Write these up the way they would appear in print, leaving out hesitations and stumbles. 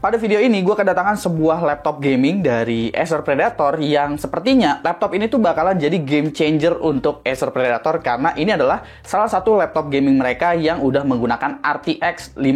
Pada video ini gue kedatangan sebuah laptop gaming dari Acer Predator yang sepertinya laptop ini tuh bakalan jadi game changer untuk Acer Predator karena ini adalah salah satu laptop gaming mereka yang udah menggunakan RTX 50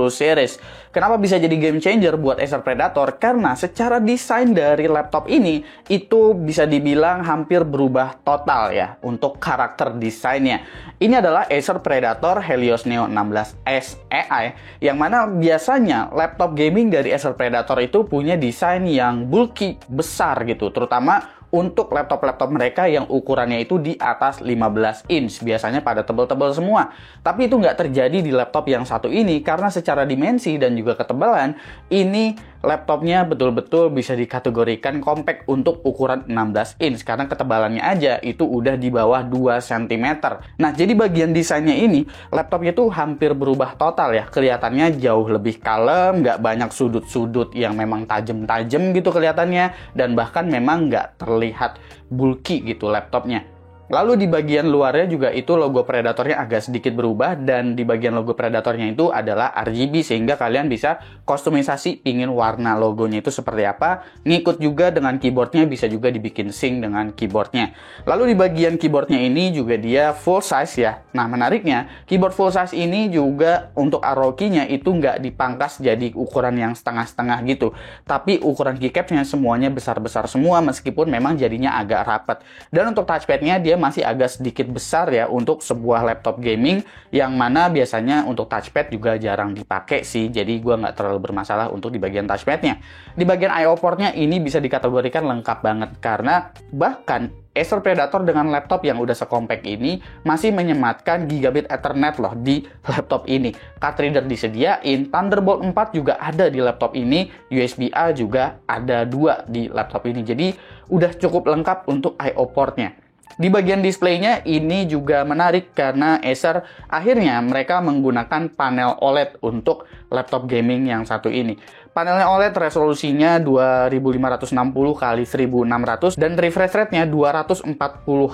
series. Kenapa bisa jadi game changer buat Acer Predator? Karena secara desain dari laptop ini itu bisa dibilang hampir berubah total ya untuk karakter desainnya. Ini adalah Acer Predator Helios Neo 16S AI yang mana biasanya laptop gaming dari Acer Predator itu punya desain yang bulky, besar gitu, terutama untuk laptop-laptop mereka yang ukurannya itu di atas 15 inch, biasanya pada tebal-tebal semua. Tapi itu nggak terjadi di laptop yang satu ini, karena secara dimensi dan juga ketebalan, ini laptopnya betul-betul bisa dikategorikan compact untuk ukuran 16 inch, karena ketebalannya aja itu udah di bawah 2 cm. Nah, jadi bagian desainnya ini, laptopnya tuh hampir berubah total ya, kelihatannya jauh lebih kalem, nggak banyak sudut-sudut yang memang tajam-tajam gitu kelihatannya, dan bahkan memang nggak terlihat bulky gitu laptopnya. Lalu di bagian luarnya juga itu logo Predatornya agak sedikit berubah, dan di bagian logo Predatornya itu adalah RGB sehingga kalian bisa kustomisasi pingin warna logonya itu seperti apa. Ngikut juga dengan keyboardnya, bisa juga dibikin sync dengan keyboardnya. Lalu di bagian keyboardnya ini juga dia full size ya. Nah, menariknya keyboard full size ini juga untuk arrow key-nya itu nggak dipangkas jadi ukuran yang setengah-setengah gitu, tapi ukuran keycapsnya semuanya besar-besar semua meskipun memang jadinya agak rapat. Dan untuk touchpadnya dia masih agak sedikit besar ya untuk sebuah laptop gaming yang mana biasanya untuk touchpad juga jarang dipakai sih, jadi gue nggak terlalu bermasalah untuk di bagian touchpadnya. Di bagian I/O portnya ini bisa dikategorikan lengkap banget karena bahkan Acer Predator dengan laptop yang udah sekompak ini masih menyematkan gigabit Ethernet loh di laptop ini. Card reader disediain, Thunderbolt 4 juga ada di laptop ini, USB-A juga ada 2 di laptop ini. Jadi udah cukup lengkap untuk I/O portnya. Di bagian displaynya ini juga menarik karena Acer akhirnya mereka menggunakan panel OLED untuk laptop gaming yang satu ini. Panelnya OLED resolusinya 2560x1600 dan refresh rate-nya 240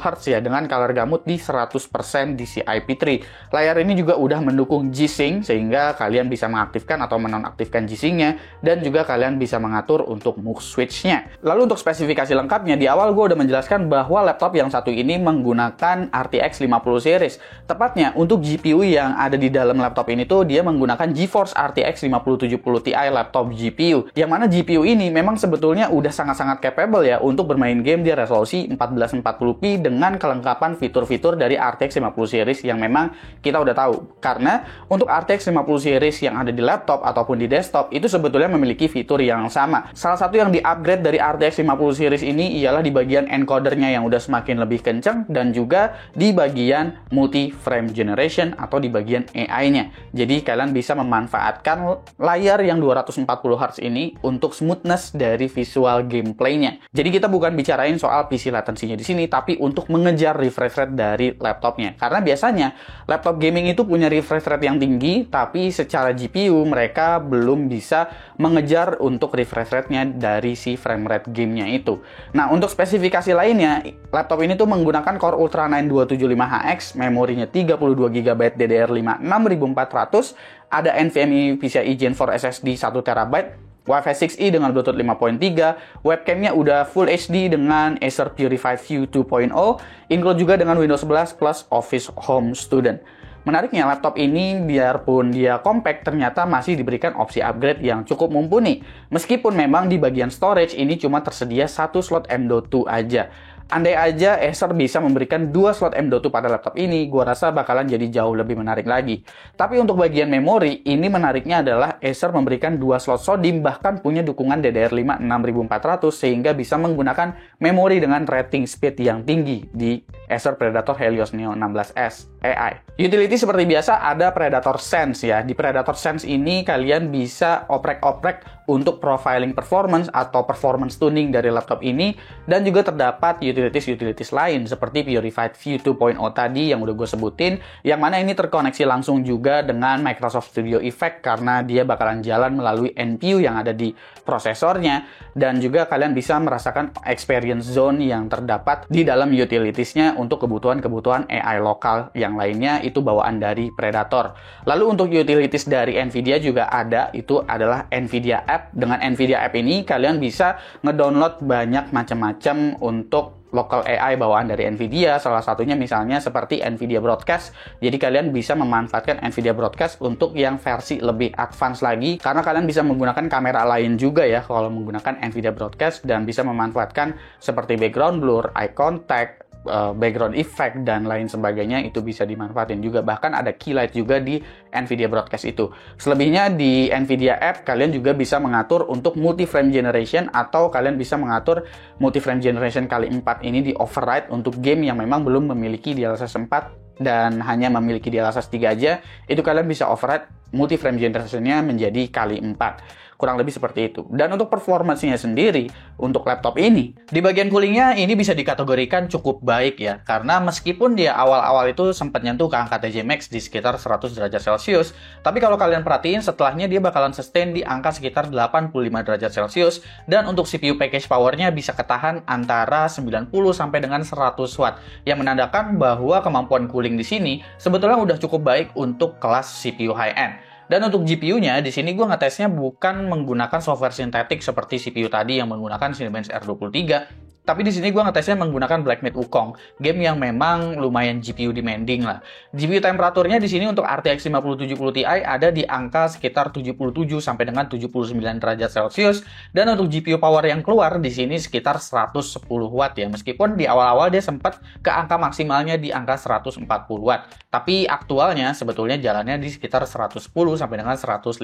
Hz ya dengan color gamut di 100% DCI-P3. Layar ini juga udah mendukung G-Sync sehingga kalian bisa mengaktifkan atau menonaktifkan G-Sync-nya dan juga kalian bisa mengatur untuk move switch-nya. Lalu untuk spesifikasi lengkapnya, di awal gue udah menjelaskan bahwa laptop yang satu ini menggunakan RTX 50 series. Tepatnya untuk GPU yang ada di dalam laptop ini tuh dia menggunakan GeForce RTX 5070 Ti laptop GPU, yang mana GPU ini memang sebetulnya udah sangat-sangat capable ya untuk bermain game di resolusi 1440p dengan kelengkapan fitur-fitur dari RTX 50 series yang memang kita udah tahu. Karena untuk RTX 50 series yang ada di laptop ataupun di desktop itu sebetulnya memiliki fitur yang sama. Salah satu yang di-upgrade dari RTX 50 series ini ialah di bagian encodernya yang udah semakin lebih kencang dan juga di bagian multi frame generation atau di bagian AI-nya. Jadi kalian bisa memanfaatkan layar yang 240 Hz ini untuk smoothness dari visual gameplaynya. Jadi kita bukan bicarain soal PC latensinya di sini, tapi untuk mengejar refresh rate dari laptopnya. Karena biasanya laptop gaming itu punya refresh rate yang tinggi, tapi secara GPU mereka belum bisa mengejar untuk refresh rate-nya dari si frame rate gamenya itu. Nah, untuk spesifikasi lainnya, laptop ini tuh menggunakan Core Ultra 9 275HX, memorinya 32GB DDR5 6400, ada NVMe PCIe Gen 4 SSD 1TB, Wi-Fi 6E dengan Bluetooth 5.3, webcamnya udah Full HD dengan Acer Purified View 2.0, include juga dengan Windows 11 plus Office Home Student. Menariknya, laptop ini biarpun dia compact, ternyata masih diberikan opsi upgrade yang cukup mumpuni. Meskipun memang di bagian storage ini cuma tersedia satu slot M.2 aja. Andai aja Acer bisa memberikan 2 slot M.2 pada laptop ini, gua rasa bakalan jadi jauh lebih menarik lagi. Tapi untuk bagian memori, ini menariknya adalah Acer memberikan 2 slot SODIMM, bahkan punya dukungan DDR5 6400 sehingga bisa menggunakan memori dengan rating speed yang tinggi di Acer Predator Helios Neo 16S AI. Utility seperti biasa ada Predator Sense ya. Di Predator Sense ini kalian bisa oprek-oprek untuk profiling performance atau performance tuning dari laptop ini, dan juga terdapat utility utilities lain seperti Purified View 2.0 tadi yang udah gue sebutin, yang mana ini terkoneksi langsung juga dengan Microsoft Studio Effect karena dia bakalan jalan melalui NPU yang ada di prosesornya, dan juga kalian bisa merasakan experience zone yang terdapat di dalam utilitiesnya untuk kebutuhan-kebutuhan AI lokal yang lainnya itu bawaan dari Predator. Lalu untuk utilities dari Nvidia juga ada, itu adalah Nvidia App. Dengan Nvidia App ini kalian bisa ngedownload banyak macam-macam untuk local AI bawaan dari Nvidia, salah satunya misalnya seperti Nvidia Broadcast. Jadi kalian bisa memanfaatkan Nvidia Broadcast untuk yang versi lebih advance lagi, karena kalian bisa menggunakan kamera lain juga ya kalau menggunakan Nvidia Broadcast, dan bisa memanfaatkan seperti background blur, eye contact, background effect, dan lain sebagainya. Itu bisa dimanfaatin juga, bahkan ada key light juga di Nvidia Broadcast itu. Selebihnya di Nvidia App kalian juga bisa mengatur untuk multi frame generation, atau kalian bisa mengatur multi frame generation kali 4 ini di override untuk game yang memang belum memiliki DLSS 4 dan hanya memiliki DLSS 3 aja. Itu kalian bisa override multi frame generation-nya menjadi kali 4. Kurang lebih seperti itu. Dan untuk performance-nya sendiri, untuk laptop ini, di bagian coolingnya ini bisa dikategorikan cukup baik ya. Karena meskipun dia awal-awal itu sempat nyentuh ke angka TJ Max di sekitar 100 derajat Celcius, tapi kalau kalian perhatiin setelahnya dia bakalan sustain di angka sekitar 85 derajat Celcius, dan untuk CPU package power-nya bisa ketahan antara 90 sampai dengan 100 watt, yang menandakan bahwa kemampuan cooling di sini sebetulnya udah cukup baik untuk kelas CPU high-end. Dan untuk GPU-nya, di sini gue ngetesnya bukan menggunakan software sintetik seperti CPU tadi yang menggunakan Cinebench R23, tapi di sini gue ngetesnya menggunakan Black Myth Wukong, game yang memang lumayan GPU demanding lah. GPU temperaturnya di sini untuk RTX 5070 Ti ada di angka sekitar 77 sampai dengan 79 derajat Celcius, dan untuk GPU power yang keluar di sini sekitar 110 watt ya. Meskipun di awal-awal dia sempat ke angka maksimalnya di angka 140 watt, tapi aktualnya sebetulnya jalannya di sekitar 110 sampai dengan 115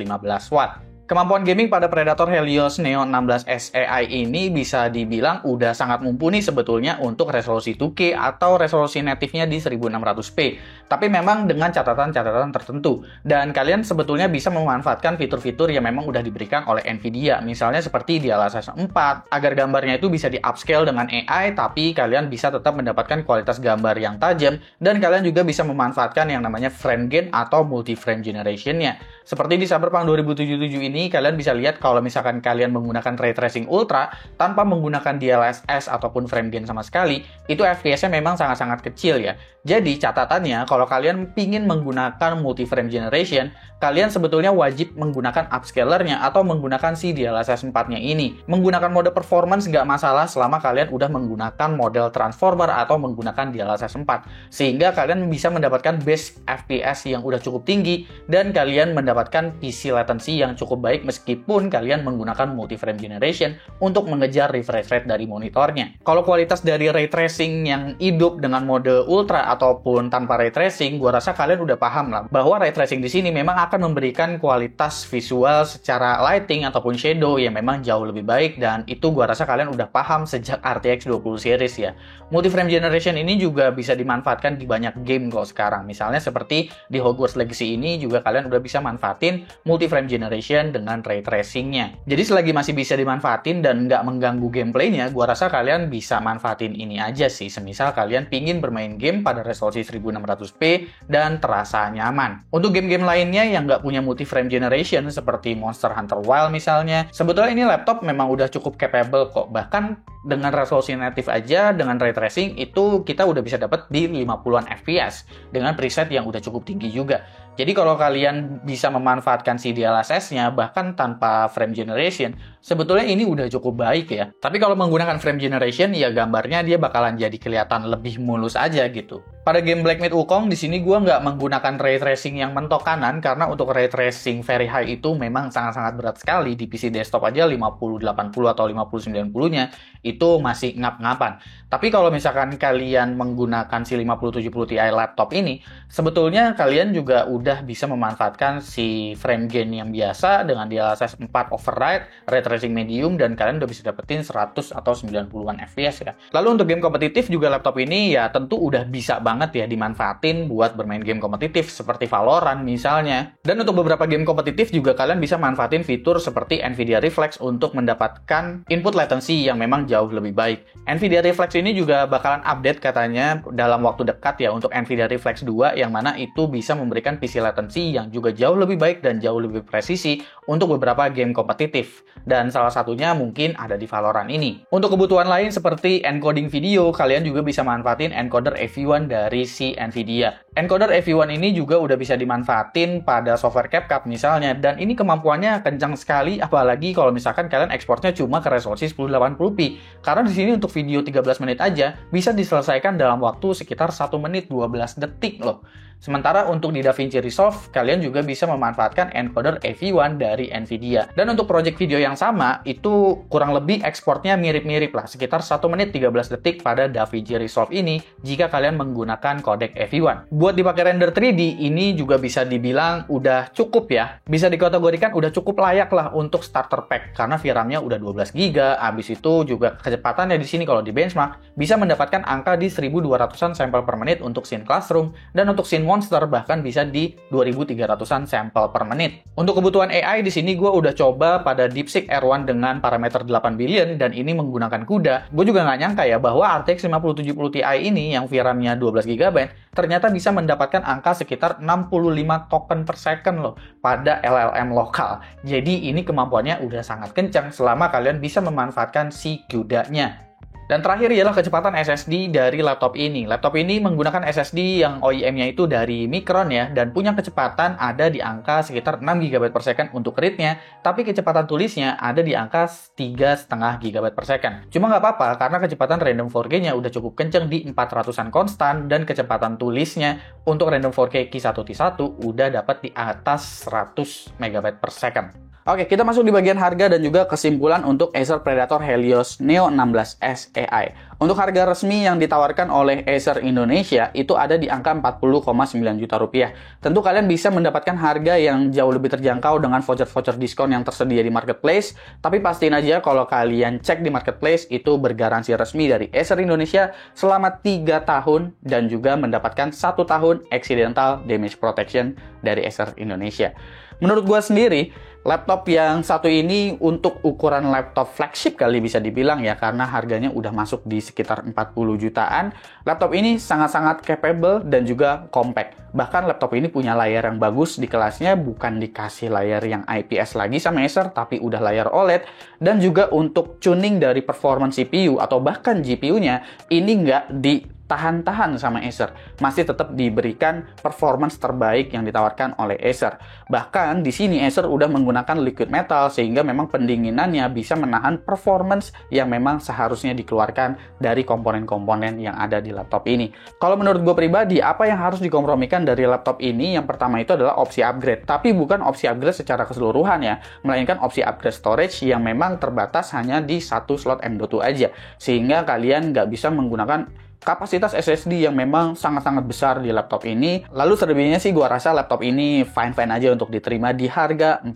watt. Kemampuan gaming pada Predator Helios Neo 16 SEI ini bisa dibilang udah sangat mumpuni sebetulnya untuk resolusi 2K atau resolusi native-nya di 1600p. Tapi memang dengan catatan-catatan tertentu. Dan kalian sebetulnya bisa memanfaatkan fitur-fitur yang memang udah diberikan oleh Nvidia. Misalnya seperti DLSS 4, agar gambarnya itu bisa di-upscale dengan AI, tapi kalian bisa tetap mendapatkan kualitas gambar yang tajam, dan kalian juga bisa memanfaatkan yang namanya frame gain atau multi-frame generation-nya. Seperti di Cyberpunk 2077 ini, kalian bisa lihat kalau misalkan kalian menggunakan Ray Tracing Ultra tanpa menggunakan DLSS ataupun frame gain sama sekali, itu FPS-nya memang sangat-sangat kecil ya. Jadi catatannya, kalau kalian pingin menggunakan multi-frame generation, kalian sebetulnya wajib menggunakan upscaler-nya atau menggunakan si DLSS 4-nya ini. Menggunakan mode performance nggak masalah selama kalian udah menggunakan model transformer atau menggunakan DLSS 4. Sehingga kalian bisa mendapatkan base FPS yang udah cukup tinggi, dan kalian mendapatkan PC latency yang cukup baik meskipun kalian menggunakan multi-frame generation untuk mengejar refresh rate dari monitornya. Kalau kualitas dari ray tracing yang hidup dengan mode ultra ataupun tanpa ray tracing, gua rasa kalian udah paham lah bahwa ray tracing di sini memang akan memberikan kualitas visual secara lighting ataupun shadow yang memang jauh lebih baik, dan itu gua rasa kalian udah paham sejak RTX 20 series ya. Multi-frame generation ini juga bisa dimanfaatkan di banyak game kok sekarang. Misalnya seperti di Hogwarts Legacy ini juga kalian udah bisa manfaatin multi-frame generation dengan ray tracing-nya. Jadi selagi masih bisa dimanfaatin dan nggak mengganggu gameplaynya, gua rasa kalian bisa manfaatin ini aja sih. Semisal kalian pingin bermain game pada resolusi 1600p dan terasa nyaman. Untuk game-game lainnya yang nggak punya multi-frame generation seperti Monster Hunter Wilds misalnya, sebetulnya ini laptop memang udah cukup capable kok. Bahkan dengan resolusi native aja, dengan ray tracing, itu kita udah bisa dapat di 50-an FPS dengan preset yang udah cukup tinggi juga. Jadi kalau kalian bisa memanfaatkan si DLSS-nya bahkan tanpa frame generation, sebetulnya ini udah cukup baik ya. Tapi kalau menggunakan frame generation, ya gambarnya dia bakalan jadi kelihatan lebih mulus aja gitu. Pada game Black Myth Wukong, di sini gue nggak menggunakan ray tracing yang mentok kanan, karena untuk ray tracing very high itu memang sangat-sangat berat sekali. Di PC desktop aja 5080 atau 5090-nya itu masih ngap-ngapan. Tapi kalau misalkan kalian menggunakan si 5070 Ti laptop ini, sebetulnya kalian juga udah udah bisa memanfaatkan si frame gain yang biasa dengan DLSS 4 override, ray tracing medium, dan kalian udah bisa dapetin 100 atau 90-an FPS ya. Lalu untuk game kompetitif juga laptop ini ya tentu udah bisa banget ya dimanfaatin buat bermain game kompetitif seperti Valorant misalnya. Dan untuk beberapa game kompetitif juga kalian bisa manfaatin fitur seperti Nvidia Reflex untuk mendapatkan input latency yang memang jauh lebih baik. Nvidia Reflex ini juga bakalan update katanya dalam waktu dekat ya untuk Nvidia Reflex 2 yang mana itu bisa memberikan PC latency yang juga jauh lebih baik dan jauh lebih presisi untuk beberapa game kompetitif. Dan salah satunya mungkin ada di Valorant ini. Untuk kebutuhan lain seperti encoding video, kalian juga bisa manfaatin encoder AV1 dari si Nvidia. Encoder AV1 ini juga udah bisa dimanfaatin pada software CapCut misalnya, dan ini kemampuannya kencang sekali, apalagi kalau misalkan kalian ekspornya cuma ke resolusi 1080p. Karena di sini untuk video 13 menit aja bisa diselesaikan dalam waktu sekitar 1 menit 12 detik loh. Sementara untuk di DaVinci Resolve, kalian juga bisa memanfaatkan encoder AV1 dari Nvidia. Dan untuk project video yang sama, itu kurang lebih ekspornya mirip-mirip lah, sekitar 1 menit 13 detik pada DaVinci Resolve ini jika kalian menggunakan kodek AV1. Buat dipakai render 3D, ini juga bisa dibilang udah cukup ya. Bisa dikategorikan udah cukup layak lah untuk starter pack, karena VRAM-nya udah 12 GB, habis itu juga kecepatannya di sini kalau di benchmark, bisa mendapatkan angka di 1200-an sampel per menit untuk scene classroom, dan untuk scene monster bahkan bisa di 2300-an sampel per menit. Untuk kebutuhan AI di sini gue udah coba pada DeepSeek R1 dengan parameter 8 billion dan ini menggunakan CUDA. Gue juga nggak nyangka ya bahwa RTX 5070 Ti ini yang VRAM-nya 12 GB ternyata bisa mendapatkan angka sekitar 65 token per second loh pada LLM lokal. Jadi ini kemampuannya udah sangat kencang selama kalian bisa memanfaatkan si CUDA-nya. Dan terakhir ialah kecepatan SSD dari laptop ini. Laptop ini menggunakan SSD yang OEM-nya itu dari Micron ya, dan punya kecepatan ada di angka sekitar 6 GB per second untuk read-nya, tapi kecepatan tulisnya ada di angka 3,5 GB per second. Cuma nggak apa-apa, karena kecepatan random 4K-nya udah cukup kenceng di 400-an konstan, dan kecepatan tulisnya untuk random 4K Q1T1 udah dapat di atas 100 MB per second. Oke, kita masuk di bagian harga dan juga kesimpulan untuk Acer Predator Helios Neo 16S AI. Untuk harga resmi yang ditawarkan oleh Acer Indonesia itu ada di angka 40,9 juta rupiah. Tentu kalian bisa mendapatkan harga yang jauh lebih terjangkau dengan voucher-voucher diskon yang tersedia di marketplace. Tapi pastiin aja kalau kalian cek di marketplace itu bergaransi resmi dari Acer Indonesia selama 3 tahun dan juga mendapatkan 1 tahun accidental damage protection dari Acer Indonesia. Menurut gue sendiri, laptop yang satu ini untuk ukuran laptop flagship kali bisa dibilang ya, karena harganya udah masuk di sekitar 40 jutaan. Laptop ini sangat-sangat capable dan juga compact. Bahkan laptop ini punya layar yang bagus di kelasnya, bukan dikasih layar yang IPS lagi sama Acer, tapi udah layar OLED. Dan juga untuk tuning dari performance CPU atau bahkan GPU-nya, ini nggak tahan-tahan sama Acer, masih tetap diberikan performance terbaik yang ditawarkan oleh Acer. Bahkan di sini Acer udah menggunakan liquid metal sehingga memang pendinginannya bisa menahan performance yang memang seharusnya dikeluarkan dari komponen-komponen yang ada di laptop ini. Kalau menurut gue pribadi, apa yang harus dikompromikan dari laptop ini? Yang pertama itu adalah opsi upgrade, tapi bukan opsi upgrade secara keseluruhan ya, melainkan opsi upgrade storage yang memang terbatas hanya di satu slot M.2 aja, sehingga kalian nggak bisa menggunakan kapasitas SSD yang memang sangat-sangat besar di laptop ini. Lalu selebihnya sih gua rasa laptop ini fine-fine aja untuk diterima di harga 40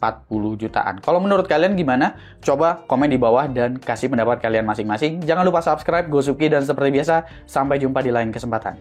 jutaan. Kalau menurut kalian gimana? Coba komen di bawah dan kasih pendapat kalian masing-masing. Jangan lupa subscribe, gue Suki, dan seperti biasa, sampai jumpa di lain kesempatan.